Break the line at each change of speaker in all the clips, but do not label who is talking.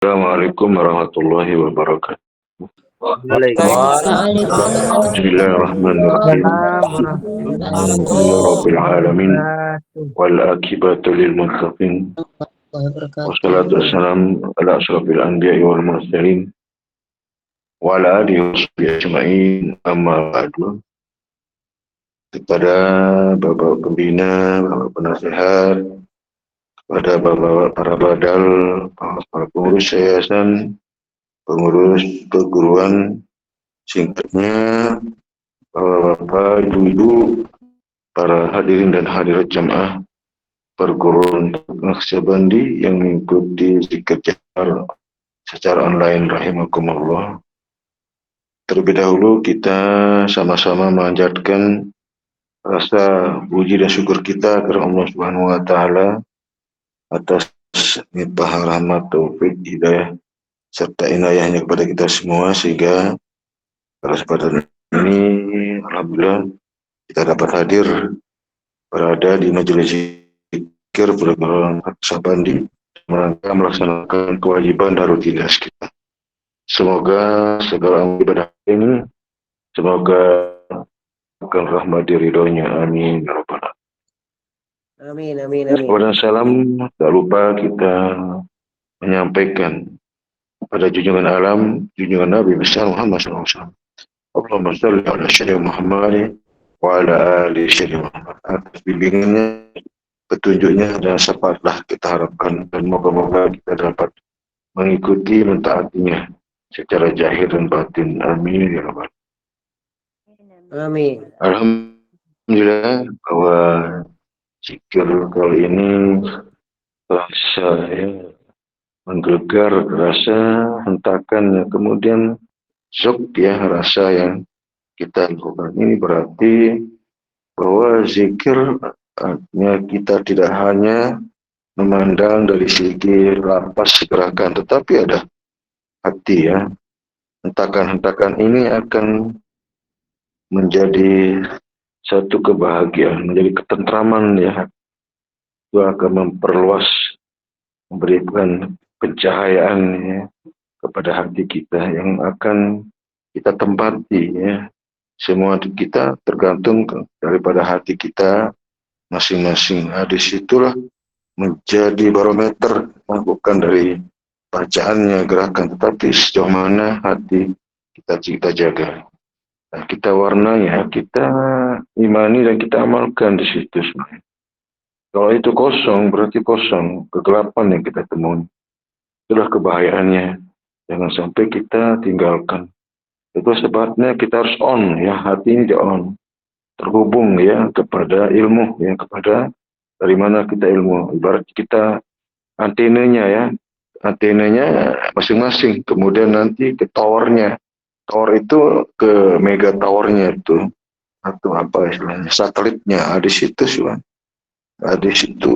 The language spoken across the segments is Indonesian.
Assalamualaikum warahmatullahi wabarakatuh.
Waalaikumsalam.
Bismillahirrahmanirrahim. Alhamdulillahirabbil alamin wal akibatu lil muttaqin. Wassalatu wassalamu ala asyrafil anbiya'i wal mursalin wa ala alihi washabihi ajma'in. Amma ba'du. Kepada Bapak Pembina, Bapak Penasehat, kepada Bapak para badal, para pengurus yayasan, pengurus perguruan, singkatnya Bapak, Ibu-ibu, para hadirin dan hadirat jamaah perguruan Naqsyabandi yang mengikuti zikir jahar secara online rahimakumullah. Terlebih dahulu kita sama-sama memanjatkan rasa puji dan syukur kita kepada Allah Subhanahu wa taala atas limpah rahmat, taufik, hidayah serta inayahnya kepada kita semua, sehingga pada kesempatan ini alhamdulillah kita dapat hadir berada di majelis zikir perguruan Naqsyabandi merangka melaksanakan kewajiban darutilas kita. Semoga segala ibadah ini akan rahmat ridhonya, amin ya rabbal alamin.
Amin.
Kemudian salam tak lupa kita menyampaikan pada junjungan alam, junjungan Nabi besar Muhammad SAW. Allahumma shalli ala sayyidina Muhammad wa ala ali sayyidina Muhammad. Atas bimbingannya, petunjuknya dan syafaatlah kita harapkan, dan moga-moga kita dapat mengikuti mentaatinya secara zahir dan batin, amin ya rabbal
Amin.
Alhamdulillah bahwa zikir kali ini terasa menggelegar, terasa hentakannya, kemudian shock rasa yang kita lakukan ini berarti bahwa zikir artinya kita tidak hanya memandang dari segi lapas gerakan, tetapi ada hati hentakan-hentakan ini akan menjadi satu kebahagiaan, menjadi ketentraman itu akan memperluas, memberikan pencahayaan kepada hati kita yang akan kita tempati Semua kita tergantung daripada hati kita masing-masing. Disitulah menjadi barometer, bukan dari bacaannya, gerakan, tetapi sejauh mana hati kita jaga. Nah, kita warnai, kita imani dan kita amalkan di situ sebenarnya. Kalau itu kosong, berarti kosong, kegelapan yang kita temui. Itulah kebahayaannya. Jangan sampai kita tinggalkan. Itu sebabnya kita harus on, hati ini di on. Terhubung kepada ilmu, kepada dari mana kita ilmu. Ibarat kita antenanya antenanya masing-masing. Kemudian nanti ke towernya. Tower itu ke mega towernya itu, atau apa istilahnya, satelitnya di situ di situ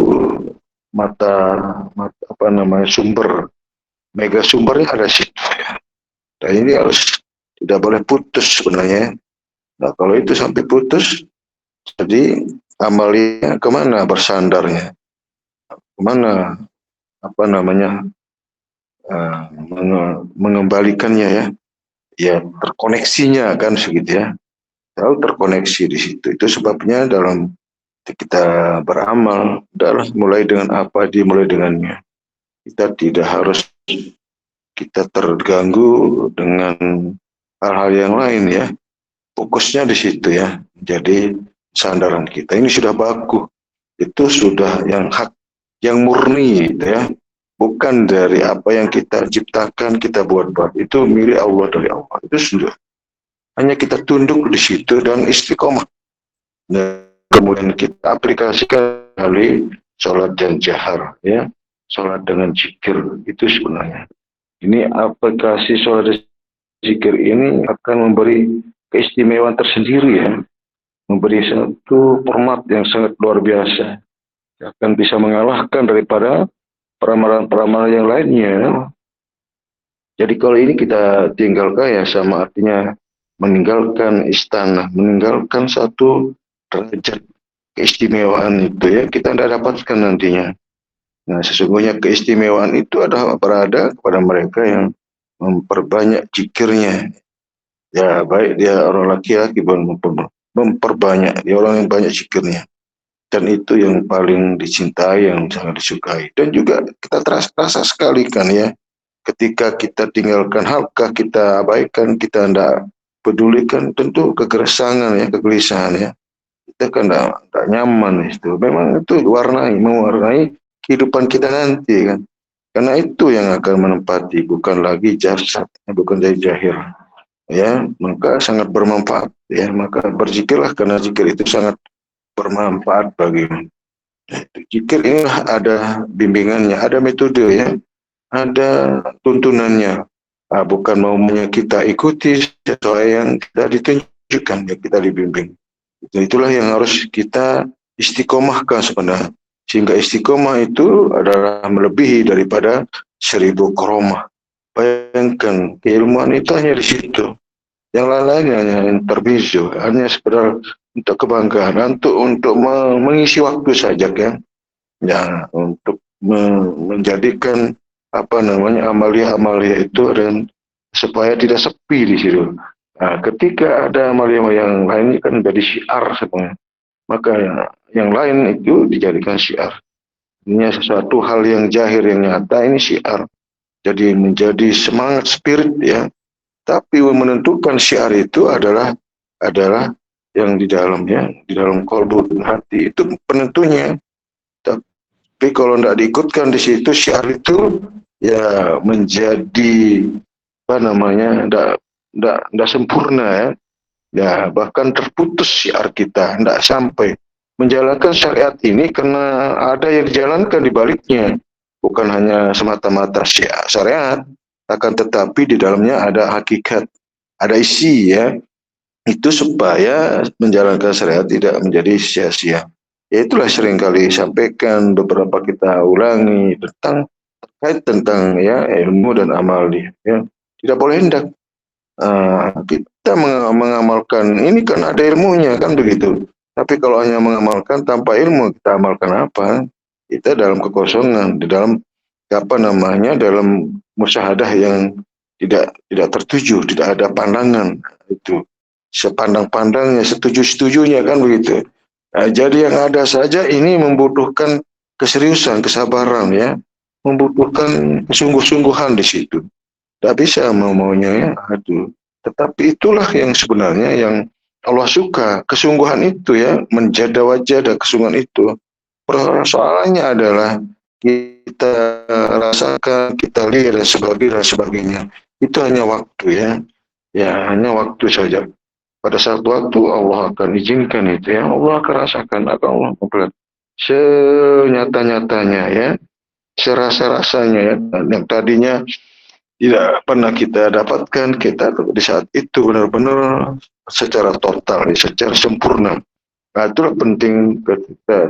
mata sumber, mega sumbernya ada situ Dan ini harus tidak boleh putus sebenarnya. Nah, kalau itu sampai putus, jadi amalnya kemana bersandarnya, kemana mengembalikannya terkoneksinya kan segitu selalu terkoneksi di situ. Itu sebabnya dalam kita beramal adalah mulai dengan apa, dimulai dengannya. Kita tidak harus kita terganggu dengan hal-hal yang lain fokusnya di situ jadi sandaran kita ini sudah baku, itu sudah yang hak, yang murni bukan dari apa yang kita ciptakan, kita buat-buat. Itu milik Allah, dari Allah. Itu sudah. Hanya kita tunduk di situ dan istiqomah. Dan kemudian kita aplikasikan kali sholat dan jahar, sholat dengan zikir. Itu sebenarnya. Ini aplikasi sholat dan zikir ini akan memberi keistimewaan tersendiri memberi satu format yang sangat luar biasa. Akan bisa mengalahkan daripada peramalan-peramalan yang lainnya. Jadi kalau ini kita tinggalkan sama artinya meninggalkan istana, meninggalkan satu derajat keistimewaan itu kita tidak dapatkan nantinya. Nah, sesungguhnya keistimewaan itu adalah berada kepada mereka yang memperbanyak zikirnya. Ya, baik dia orang laki-laki memperbanyak, dia orang yang banyak zikirnya. Dan itu yang paling dicintai, yang sangat disukai. Dan juga kita terasa sekali kan ya, ketika kita tinggalkan halkah, kita abaikan, kita tidak pedulikan, tentu kegeresangan ya, kegelisahan ya. Kita kan tidak nyaman itu. Memang itu mewarnai kehidupan kita nanti kan. Karena itu yang akan menempati, bukan lagi jasad, bukan dari zahir. Ya, maka sangat bermanfaat ya. Maka berzikirlah karena zikir itu sangat bermanfaat bagimu. Zikir ini ada bimbingannya, ada metode ya, ada tuntunannya. Bukan maunya kita ikuti sesuai yang tidak ditunjukkan, ya kita dibimbing. Itulah yang harus kita istiqomahkan sebenarnya. Sehingga istiqomah itu adalah melebihi daripada 1000 koromah. Bayangkan, keilmuan itu hanya di situ. Yang lain-lainnya hanya interbizo, hanya sekedar untuk kebanggaan, untuk mengisi waktu saja kan. Ya, untuk menjadikan apa namanya amalia-amalia itu dan supaya tidak sepi di situ. Nah, ketika ada amalia yang lain kan jadi syiar sebenarnya. Maka yang lain itu dijadikan syiar. Ini sesuatu hal yang jahir yang nyata ini syiar. Jadi menjadi semangat spirit ya. Tapi menentukan syiar itu adalah yang di dalamnya, di dalam kolbu dan hati itu penentunya. Tapi kalau tidak diikutkan di situ syiar itu ya menjadi apa namanya tidak sempurna ya. Ya bahkan terputus syiar kita, tidak sampai menjalankan syariat ini karena ada yang dijalankan di baliknya, bukan hanya semata-mata syariat, akan tetapi di dalamnya ada hakikat, ada isi ya, itu supaya menjalankan syariat tidak menjadi sia-sia. Ya itulah seringkali sampaikan, beberapa kita ulangi tentang ya ilmu dan amal dia. Ya. Tidak boleh hendak kita mengamalkan ini kan ada ilmunya kan begitu. Tapi kalau hanya mengamalkan tanpa ilmu, kita amalkan apa? Kita dalam kekosongan, di dalam apa namanya, dalam musyahadah yang tidak tertuju, tidak ada pandangan itu. Sepandang-pandangnya, setuju-setujunya kan begitu. Jadi yang ada saja ini membutuhkan keseriusan, kesabaran ya, membutuhkan sungguh-sungguhan di situ. Tidak bisa mau-maunya ya, aduh. Tetapi itulah yang sebenarnya yang Allah suka, kesungguhan itu ya, menjada wajah dan kesungguhan itu. Persoalannya adalah kita rasakan, kita lihat dan sebagainya. Itu hanya waktu ya, ya hanya waktu saja. Pada saat waktu Allah akan izinkan itu ya, Allah akan rasakan, akan Allah mempelajari senyata-nyatanya ya, serasa-rasanya ya, yang tadinya tidak pernah kita dapatkan, kita di saat itu benar-benar secara total, secara sempurna. Nah, itulah penting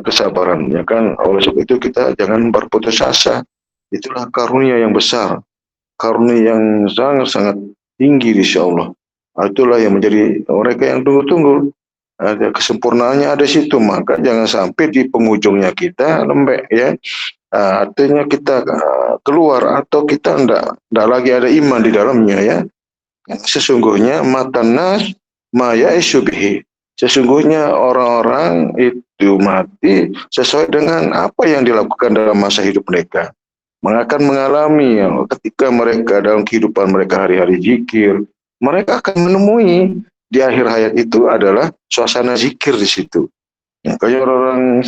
kesabaran, ya kan. Oleh sebab itu kita jangan berputus asa. Itulah karunia yang besar, karunia yang sangat-sangat tinggi di sisi Allah. Nah, itulah yang menjadi mereka yang tunggu-tunggu. Ada kesempurnaannya ada situ, maka jangan sampai di penghujungnya kita lembek ya. Artinya kita keluar atau kita tidak lagi ada iman di dalamnya ya. Sesungguhnya matanas maya isyubihi. Sesungguhnya orang-orang itu mati sesuai dengan apa yang dilakukan dalam masa hidup mereka. Mereka akan mengalami ya, ketika mereka dalam kehidupan mereka hari-hari zikir, mereka akan menemui di akhir hayat itu adalah suasana zikir di situ. Kalau orang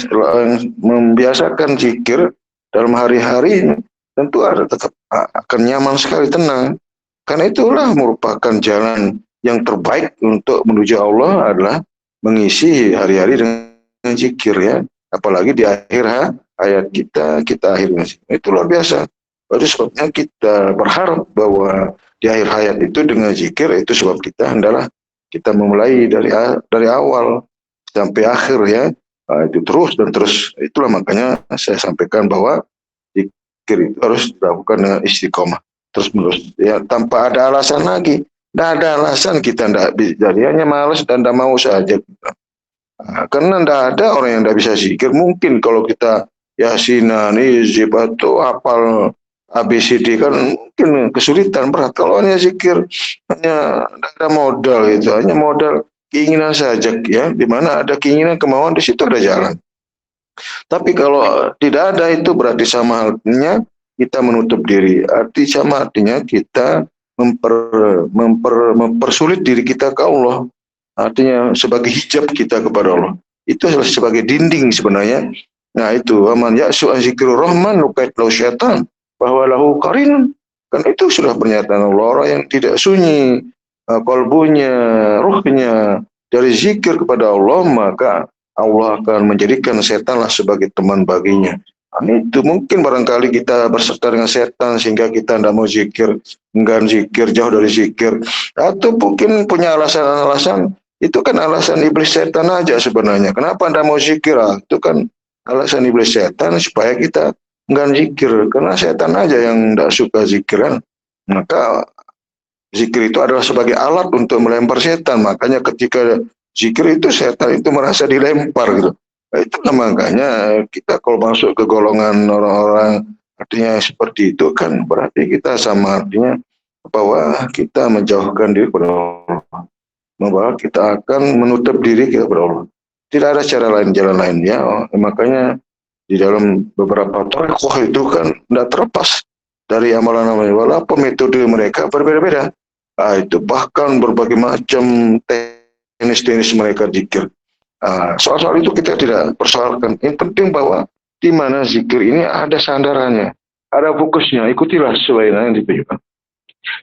membiasakan zikir dalam hari-hari, tentu tetap akan nyaman sekali, tenang. Karena itulah merupakan jalan yang terbaik untuk menuju Allah adalah mengisi hari-hari dengan zikir ya. Apalagi di akhir hayat kita akhir dengan zikir. Itu luar biasa. Itu sebabnya kita berharap bahwa di akhir hayat itu dengan zikir, itu sebab kita hendaklah kita memulai dari awal sampai akhir ya. Itu terus dan terus. Itulah makanya saya sampaikan bahwa zikir itu harus dilakukan dengan istiqomah terus menerus ya, tanpa ada alasan lagi. Tidak ada alasan kita tidak bisa, jadi hanya malas dan tidak mau saja. Karena tidak ada orang yang tidak bisa zikir. Mungkin kalau kita yasinan, izib atau hafal ABCD kan mungkin kesulitan berat. Kalau hanya zikir hanya ada modal itu, hanya modal keinginan saja ya. Di mana ada keinginan kemauan di situ ada jalan. Tapi kalau tidak ada itu berarti sama halnya kita menutup diri. Artinya kita mempersulit diri kita ke Allah. Artinya sebagai hijab kita kepada Allah. Itu sebagai dinding sebenarnya. Nah itu aman ya su'azikru rahman nukait lau syaitan bahwa lahu qarin. Kan itu sudah pernyataan Allah, orang yang tidak sunyi kalbunya, ruhnya dari zikir kepada Allah, maka Allah akan menjadikan setanlah sebagai teman baginya. Itu mungkin barangkali kita berserta dengan setan sehingga kita tidak mau zikir, enggan zikir, jauh dari zikir. Atau mungkin punya alasan-alasan, itu kan alasan iblis setan aja sebenarnya. Kenapa tidak mau zikir? Itu kan alasan iblis setan supaya kita enggan zikir. Karena setan aja yang tidak suka zikiran. Maka zikir itu adalah sebagai alat untuk melempar setan. Makanya ketika zikir itu setan itu merasa dilempar gitu. Nah, itu makanya kita kalau masuk ke golongan orang-orang artinya seperti itu kan berarti kita sama artinya bahwa kita menjauhkan diri kepada Allah, bahwa kita akan menutup diri kita kepada Allah. Tidak ada cara lain, jalan lain ya. Makanya di dalam beberapa tarekoh itu kan tidak terlepas dari amalan-amalan walaupun metode mereka berbeda-beda. Nah, itu bahkan berbagai macam teknis-teknis mereka zikir. Soal-soal itu kita tidak persoalkan. Yang penting bahwa di mana zikir ini ada sandarannya, ada fokusnya. Ikutilah sesuai yang ditujukan.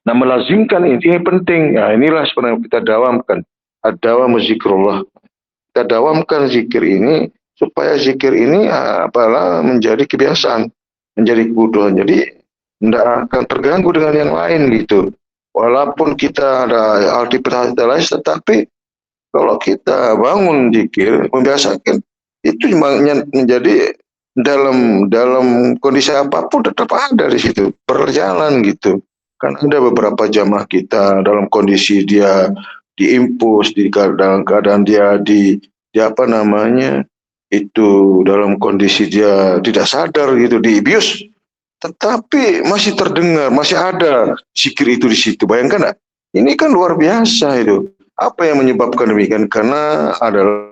Nah, melazimkan ini penting. Ya, inilah sebenarnya kita dawamkan. Ad-dawam zikrullah. Kita dawamkan zikir ini supaya zikir ini apalah menjadi kebiasaan, menjadi kebutuhan. Jadi tidak akan terganggu dengan yang lain gitu. Walaupun kita ada aktivitas lain, tetapi kalau kita bangun zikir, membiasakan itu menjadi dalam kondisi apapun tetap ada di situ, berjalan gitu. Kan ada beberapa jamaah kita dalam kondisi dia diimpus, dalam keadaan dia di apa namanya itu dalam kondisi dia tidak sadar gitu, dibius, tetapi masih terdengar, masih ada zikir itu di situ. Bayangkan enggak? Ini kan luar biasa itu. Apa yang menyebabkan demikian? Karena adalah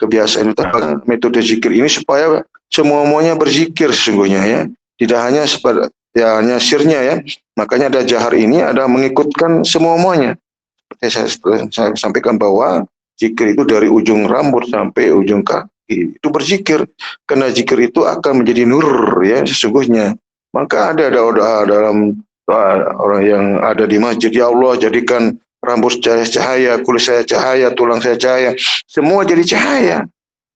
kebiasaan itu metode zikir ini supaya semuanya berzikir sesungguhnya ya. Tidak hanya seperti ya hanya sirnya ya. Makanya ada jahar ini ada mengikutkan semuanya. Seperti saya sampaikan bahwa zikir itu dari ujung rambut sampai ujung kaki itu berzikir. Karena zikir itu akan menjadi nur ya sesungguhnya. Maka ada doa dalam orang yang ada di masjid, ya Allah jadikan rambut saya cahaya, kulit saya cahaya, tulang saya cahaya, semua jadi cahaya.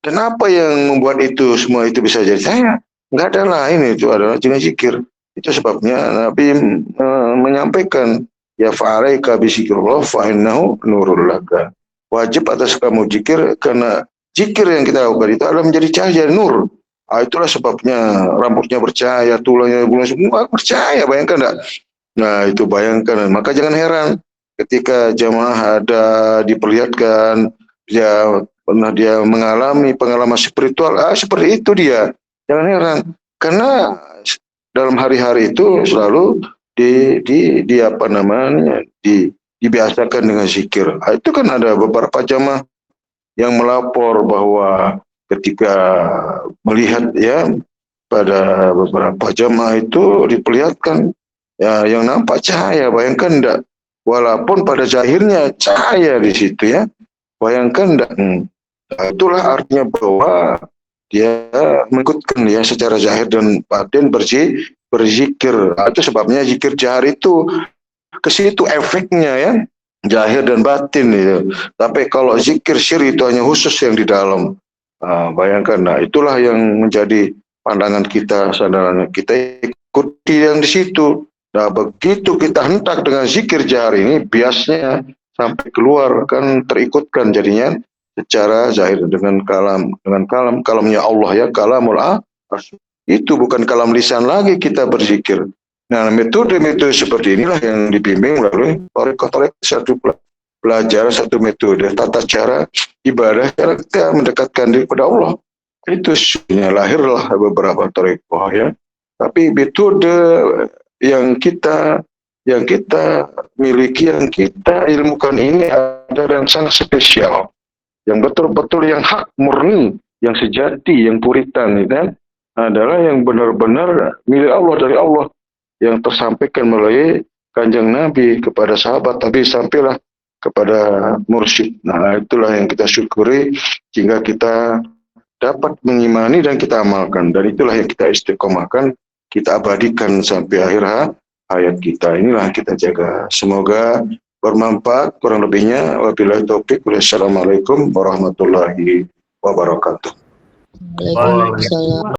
Dan apa yang membuat itu semua itu bisa jadi cahaya? Enggak ada lain, itu adalah dengan zikir. Itu sebabnya Nabi menyampaikan, ya fa'alaika bizikrullah fa'innahu nurul laka. Wajib atas kamu zikir karena zikir yang kita lakukan itu adalah menjadi cahaya, nur. Itulah sebabnya rambutnya bercahaya, tulangnya semua bercahaya, bayangkan enggak? Nah itu bayangkan, maka jangan heran ketika jamaah ada diperlihatkan dia pernah dia mengalami pengalaman spiritual, seperti itu dia, jangan heran karena dalam hari-hari itu selalu di apa namanya dibiasakan dengan zikir. Itu kan ada beberapa jamaah yang melapor bahwa ketika melihat ya pada beberapa jamaah itu diperlihatkan ya yang nampak cahaya, bayangkan enggak, walaupun pada zahirnya cahaya di situ ya, bayangkan enggak. Itulah artinya bahwa dia mengikutkan ya secara zahir dan batin berzikir. Itu sebabnya zikir jahar itu ke situ efeknya ya, zahir dan batin gitu. Tapi kalau zikir sir itu hanya khusus yang di dalam. Bayangkan, nah itulah yang menjadi pandangan kita, sandaran kita ikuti yang di situ. Nah begitu kita hentak dengan zikir jahar ini, biasanya sampai keluar kan terikutkan jadinya secara zahir dengan kalamnya Allah ya, kalamul itu bukan kalam lisan lagi kita berzikir. Nah metode seperti inilah yang dibimbing melalui tarekat satu belajar satu metode, tata cara ibadah, cara kita mendekatkan diri kepada Allah. Itu sebenarnya lahirlah beberapa tarekat ya. Tapi metode yang kita miliki, yang kita ilmukan ini ada yang sangat spesial, yang betul-betul yang hak murni, yang sejati, yang puritan, ya, adalah yang benar-benar milik Allah, dari Allah, yang tersampaikan melalui kanjeng Nabi kepada sahabat, tapi sampailah kepada mursyid. Nah, itulah yang kita syukuri sehingga kita dapat mengimani dan kita amalkan, dan itulah yang kita istiqomahkan, kita abadikan sampai akhir hayat kita. Inilah kita jaga. Semoga bermanfaat. Kurang lebihnya wabillahi taufik. Wassalamualaikum warahmatullahi wabarakatuh.
Waalaikumsalam.